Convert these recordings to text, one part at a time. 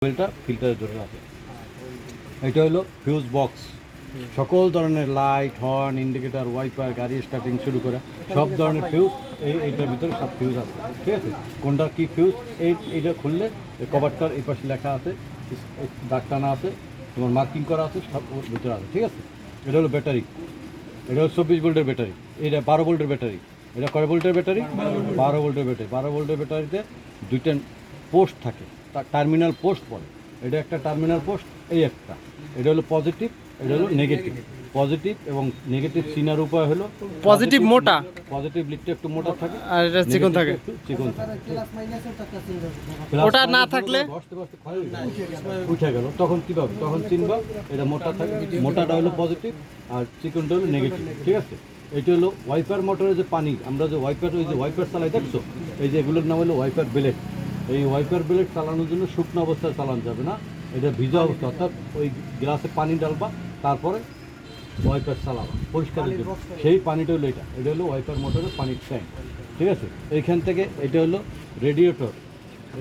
মোবাইলটা ফিল্টারের জন্য আছে। এটা হলো ফিউজ বক্স, সকল ধরনের লাইট, হর্ন, ইন্ডিকেটার, ওয়াইপার, গাড়ি স্টার্টিং শুরু করে সব ধরনের ফিউজ এইটার ভিতরে সব ফিউজ আছে। ঠিক আছে, কোনটা কী ফিউজ এইটা খুললে কভারটার এই পাশে লেখা আছে, দাগ টানা আছে, তোমার মার্কিং করা আছে, সব ওর ভিতরে আছে। ঠিক আছে, এটা হলো ব্যাটারি, এটা হলো 24 ভোল্টের ব্যাটারি, এটা 12 ভোল্টের ব্যাটারি। এটা কয় ভোল্টের ব্যাটারি? 12 ভোল্টের ব্যাটারি। 12 ভোল্টের ব্যাটারিতে দুইটা পোস্ট থাকে, টার্মিনাল পোস্ট বলে। এটা একটা টার্মিনাল পোস্ট, এই একটা। এটা হলো পজিটিভ, এটা হলো নেগেটিভ। পজিটিভ এবং নেগেটিভ চিনার উপায় হলো পজিটিভ মোটা, পজিটিভ লিডটা একটু মোটা থাকে আর এটা চিকন থাকে। একটু চিকন থাকে। ওটা না থাকলে বসতে বসতে উঠে গেল, তখন কী পাবে? তখন চিনবা এটা মোটা থাকে। মোটাটা হলো পজিটিভ আর চিকনটা হলো নেগেটিভ। ঠিক আছে, এটা হলো ওয়াইপার মোটরের যে পানি, আমরা যে ওয়াইপার, ওই যে ওয়াইপার চালাই দেখছো, এই যে এগুলোর নাম হলো ওয়াইপার ব্লেড। এই ওয়াইপার ব্লেড চালানোর জন্য শুকনো অবস্থায় চালানো যাবে না, এটা ভিজা অবস্থা, অর্থাৎ ওই গ্লাসে পানি ডালবা, তারপরে ওয়াইপার চালাবা পরিষ্কারের জন্য। সেই পানিটা হলো এটা, এটা হলো ওয়াইপার মোটরের পানির ট্যাঙ্ক। ঠিক আছে, এইখান থেকে এটা হলো রেডিয়েটর,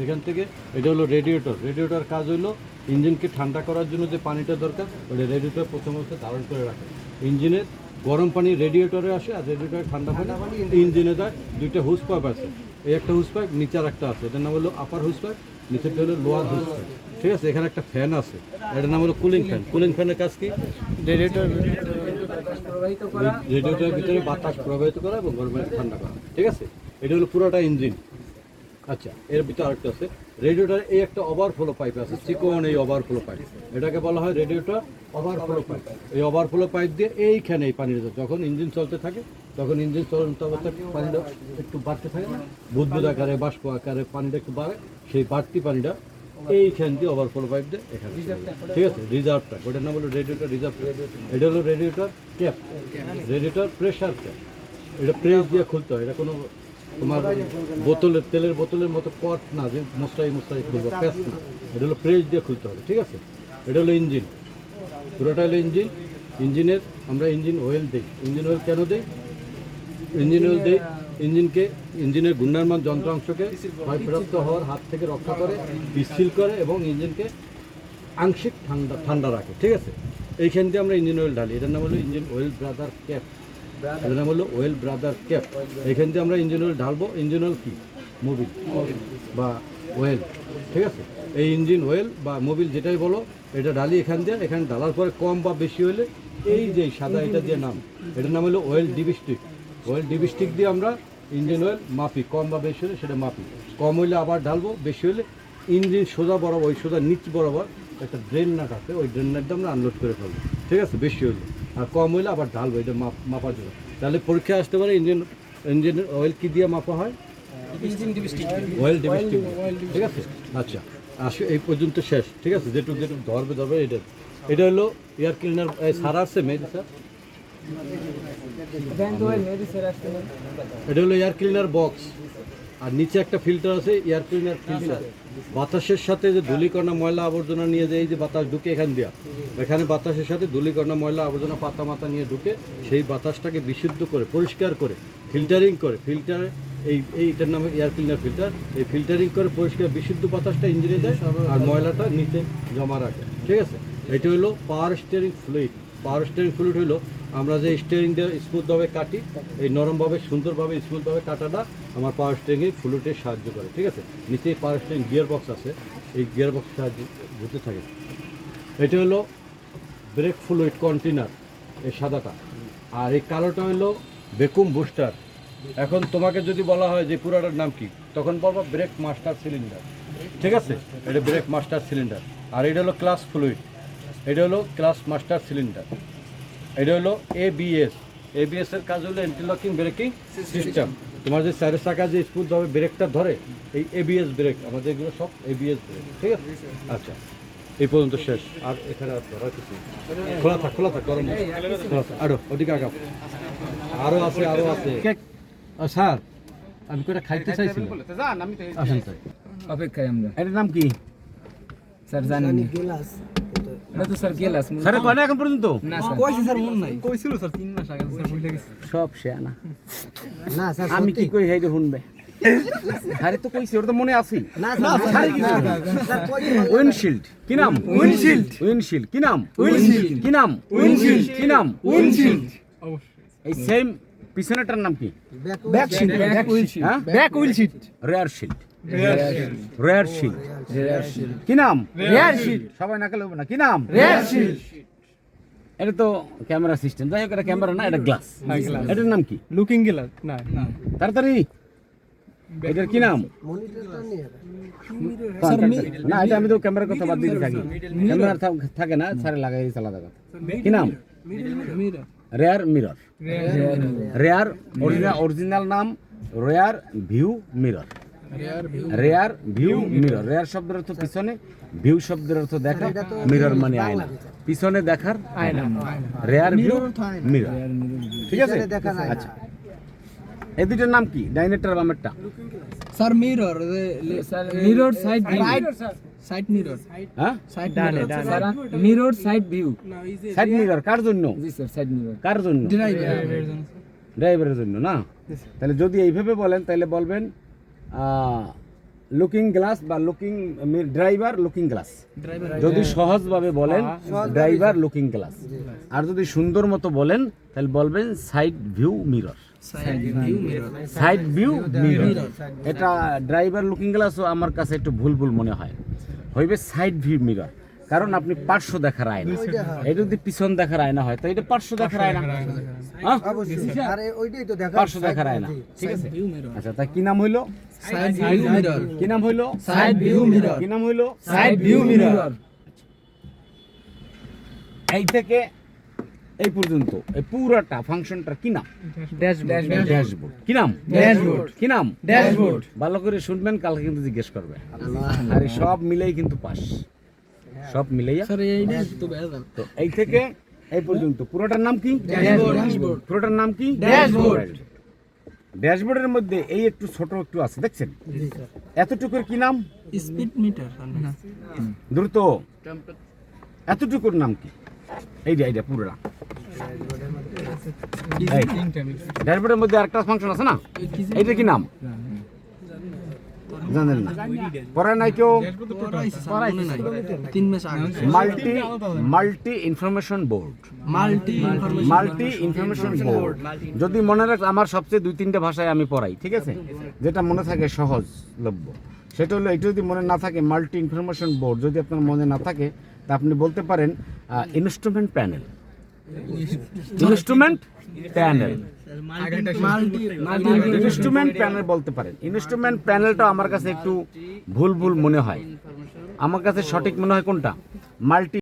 এখান থেকে এটা হলো রেডিয়েটর। রেডিয়েটর কাজ হলো ইঞ্জিনকে ঠান্ডা করার জন্য যে পানিটা দরকার, ওটা রেডিয়েটর প্রথমত ধারণ করে রাখে। ইঞ্জিনের গরম পানি রেডিয়েটরে আসে, আর রেডিয়েটরে ঠান্ডা পানি ইঞ্জিনে যায়। দুইটা হুস পাইপ আছে, এই একটা হুস পাইপ, নিচে আর একটা আছে, এটার নাম হলো আপার হুস পাইপ, নিচেটা হলো লোয়ার হুস পাইপ। ঠিক আছে, এখানে একটা ফ্যান আছে, এটার নাম হলো কুলিং ফ্যান। কুলিং ফ্যানের কাজ কি? রেডিয়েটরের ভিতরে বাতাস প্রবাহিত করা এবং গরমে ঠান্ডা করা। ঠিক আছে, এটা হলো পুরোটা ইঞ্জিন। আচ্ছা, এর ভিতরে আরেকটা আছে, রেডিয়েটর এই একটা ওভারফ্লো পাইপ আছে, চিকন এই ওভারফ্লো পাইপ, এটাকে বলা হয় রেডিয়েটর ওভারফ্লো পাইপ। এই ওভারফ্লো পাইপ দিয়ে এইখানে এই পানিটা, যখন ইঞ্জিন চলতে থাকে তখন ইঞ্জিন চলন্ত অবস্থায় পানিটা একটু বাড়তে থাকে না, বুদবুদ আকারে, বাষ্প আকারে পানিটা একটু বাড়ে, সেই বাড়তি পানিটা এইখান দিয়ে ওভারফ্লো পাইপ দিয়ে এখানে। ঠিক আছে, রিজার্ভ ট্যাঙ্ক, ওটার নাম হলো রেডিয়েটর রিজার্ভ ট্যাঙ্ক। এটা হলো radiator cap, radiator pressure cap. এটা প্রেস দিয়ে খুলতে হয়, এটা কোনো তোমার বোতলের তেলের বোতলের মতো কট না যে মশলাই খুলবো, প্যাস না, এটা হলো প্রেস দিয়ে খুলতে হবে। ঠিক আছে, এটা হলো ইঞ্জিন, পুরোটা হলো ইঞ্জিন। ইঞ্জিনের আমরা ইঞ্জিন অয়েল দিই। ইঞ্জিন অয়েল কেন দিই? ইঞ্জিন অয়েল দিই ইঞ্জিনকে, ইঞ্জিনের ঘূর্ণায়মান যন্ত্রাংশকে ক্ষয়প্রাপ্ত হওয়ার হাত থেকে রক্ষা করে, স্থির করে এবং ইঞ্জিনকে আংশিক ঠান্ডা রাখে। ঠিক আছে, এইখান দিয়ে আমরা ইঞ্জিন অয়েল ঢালি, এটার নাম হলো ইঞ্জিন অয়েল ব্রাদার ক্যাপ। এটার নাম হলো অয়েল ব্রাদার ক্যাপ। এইখান দিয়ে আমরা ইঞ্জিন অয়েল ঢালবো। ইঞ্জিন অয়েল কি? মোবিল বা অয়েল। ঠিক আছে, এই ইঞ্জিন অয়েল বা মোবিল যেটাই বলো, এটা ঢালি এখান দিয়ে। এখানে ঢালার পরে কম বা বেশি হলে এই যে সাদা এটা দিয়ে নাম, এটার নাম হলো অয়েল ডিবিস্টিক। অয়েল ডিবিস্টিক দিয়ে আমরা ইঞ্জিন অয়েল মাপি, কম বা বেশি হলে সেটা মাপি। কম হইলে আবার ঢালবো, বেশি হলে ইঞ্জিন সোজা বরাবর, ওই সোজা নিচ বরাবর একটা ড্রেন নাট আছে, ওই ড্রেন নাটটা আমরা আনলোড করে ফেলবো। ঠিক আছে, বেশি হলে, আর কম হইলে আবার ঢালবো, এটা মাপার জন্য। তাহলে পরীক্ষায় আসতে পারে ইঞ্জিনের অয়েল কি দিয়ে মাপা হয়? অয়েল ডিবিস্টিক। ঠিক আছে, আচ্ছা আসে এই পর্যন্ত শেষ। ঠিক আছে, যেটুকু ধরবে এটা হলো এয়ার ক্লিনার। সার আসছে মেয়েদি স্যার, এটা হলো এয়ার ক্লিনার বক্স, আর নিচে একটা ফিল্টার আছে, এয়ার ক্লিনার ফিল্টার। বাতাসের সাথে যে ধূলিকণা ময়লা আবর্জনা নিয়ে যায়, এই যে বাতাস ঢুকে এখান দিয়া, এখানে বাতাসের সাথে ধূলিকণা ময়লা আবর্জনা পাতা মাথা নিয়ে ঢুকে, সেই বাতাসটাকে বিশুদ্ধ করে, পরিষ্কার করে, ফিল্টারিং করে, ফিল্টারে এইটার নামে এয়ার ক্লিনার ফিল্টার। এই ফিল্টারিং করে পরিষ্কার বিশুদ্ধ বাতাসটা ইঞ্জিনে দেয়, আর ময়লাটা নিচে জমা রাখে। ঠিক আছে, এটা হলো power steering fluid. Power steering fluid হলো আমরা যে স্টিয়ারিং দিয়ে স্মুথভাবে কাটি, এই নরমভাবে সুন্দরভাবে স্মুথভাবে কাটাটা আমার পাওয়ার স্টিয়ারিং ফ্লুইডে সাহায্য করে। ঠিক আছে, নিচে পাওয়ার স্টিয়ারিং গিয়ার বক্স আছে, এই গিয়ার বক্স সাহায্যে ঘুরতে থাকে। এটা হলো ব্রেক ফ্লুইড কন্টেনার, এই সাদাটা। আর এই কালোটা হলো ভ্যাকুয়াম বুস্টার। এখন তোমাকে যদি বলা হয় যে পুরাটার নাম কি, তখন বলবো ব্রেক মাস্টার সিলিন্ডার। ঠিক আছে, এটা ব্রেক মাস্টার সিলিন্ডার। আর এটা হলো ক্লাস ফ্লুইড, এটা হলো ক্লাস মাস্টার সিলিন্ডার। এটা হলো এবিএস। এবিএস এর কাজ হলো ইন্টারলকিং ব্রেকিং সিস্টেম। তোমার যে চারের চাকা যে স্মুথভাবে ব্রেকটা ধরে, এই এবিএস ব্রেক, আমাদের এগুলো সব এবিএস ব্রেক। ঠিক আছে, আচ্ছা এই পর্যন্ত শেষ। আর এখানে আর ধরার কিছু খোলা থাক গরম খোলা থাক। আরো ওদিকে আগাম আরো আছে স্যার, আমি কটা খাইতে চাইছি। আসেন স্যার, অপেক্ষায় আমরা। এটার নাম কি স্যার জানেন? এটা তো স্যার গেলাস স্যার কয় না এখন পর্যন্ত? না স্যার কইছে স্যার, মন নাই, কইছিল স্যার 3 মাস আগে, স্যার ভুলে গেছে। সব শেয়ানা না স্যার, আমি কি কই হেইডে শুনবে। আরে তো কইছি ওর তো মনে আছে না স্যার উইন্ডশিল্ড কি নাম উইন্ডশিল্ড কি নাম কি নাম কি নাম এই সেম পিছনেটার নাম কি ব্যাক শিট হ্যাঁ back wheel seat rear shield rear shield কি নাম রেয়ার শিট সবাই নাকালে হবে না কি নাম রেয়ার শিট এটা তো ক্যামেরা সিস্টেম যাই হোক এটা ক্যামেরা না এটা গ্লাস এটার নাম কি লুকিং গ্লাস না তাড়াতাড়ি এটার কি নাম না এটা আমি তো ক্যামেরার কথা বাদ দিয়ে থাকি ক্যামেরা থাকে না ছাড়ে লাগাই দিয়েছে আলাদা কথা কি নাম রেয়ার মিরর রেয়ার অরিজিনাল নাম rare view mirror rare view mirror rare শব্দের অর্থ পিছনে ভিউ শব্দের অর্থ দেখা মিরর মানে আয়না পিছনে দেখার আয়না রেয়ার ভিউ মিরর ঠিক আছে আচ্ছা এই দুটোর নাম কি ডাইনেটার বামেরটা sir mirror sir mirror side right side mirror হ্যাঁ সাইড ডানে sir mirror side view side mirror কার জন্য জি স্যার সাইড মিরর কার জন্য ড্রাইভারের জন্য না তাহলে যদি এইভাবে বলেন তাহলে বলবেন লুকিং গ্লাস বা লুকিং ড্রাইভার লুকিং গ্লাস যদি সহজভাবে বলেন ড্রাইভার লুকিং গ্লাস আর যদি সুন্দর মতো বলেন তাহলে বলবেন side view mirror side view mirror এটা ড্রাইভার লুকিং গ্লাসও আমার কাছে একটু ভুল ভুল মনে হয় হইবে সাইড ভিউ মিরর কারণ আপনি পার্শ্ব দেখার আয়না এটা যদি পিছন দেখার আয়না হয় তো এটা পার্শ্ব দেখার আয়না আরে ওইটাই তো দেখা পার্শ্ব দেখার আয়না ঠিক আছে আচ্ছা তা কি নাম হইলো সাইড ভিউ মিরর কি নাম হইলো সাইড ভিউ মিরর কি নাম হইলো সাইড ভিউ মিরর এই থেকে এই পর্যন্ত এই পুরাটা ফাংশনটার কি নাম ড্যাশবোর্ড কি নাম ড্যাশবোর্ড কি নাম ড্যাশবোর্ড ভালো করে শুনবেন কালকে কিন্তু জিজ্ঞেস করবে আর এই সব মিলেই কিন্তু পাস সব মিলাইয়া স্যার এইটাই তো বেজাল তো এই থেকে এই পর্যন্ত পুরোটার নাম কি ড্যাশবোর্ড পুরোটার নাম কি ড্যাশবোর্ড ড্যাশবোর্ডের মধ্যে এই একটু ছোট একটু আছে দেখছেন এতটুকুর কি নাম স্পিড মিটার দ্রুত এতটুকুর নাম কি এইটা পুরোটা ড্যাশবোর্ডের মধ্যে আরেকটা ফাংশন আছে না এইটা কি নাম জানেন না পরে নাই কেউ multi information board multi information board যদি মনে রাখ আমার সবচেয়ে 2-3টা ভাষায় আমি পড়াই ঠিক আছে যেটা মনে থাকে সহজলভ্য সেটা হলো এটা যদি মনে না থাকে মাল্টি ইনফরমেশন বোর্ড যদি আপনার মনে না থাকে তা আপনি বলতে পারেন instrument panel instrument panel instrument panel বলতে পারেন ইনস্ট্রুমেন্ট প্যানেলটা আমার কাছে একটু ভুল ভুল মনে হয় আমার কাছে সঠিক মনে হয় কোনটা মাল্টি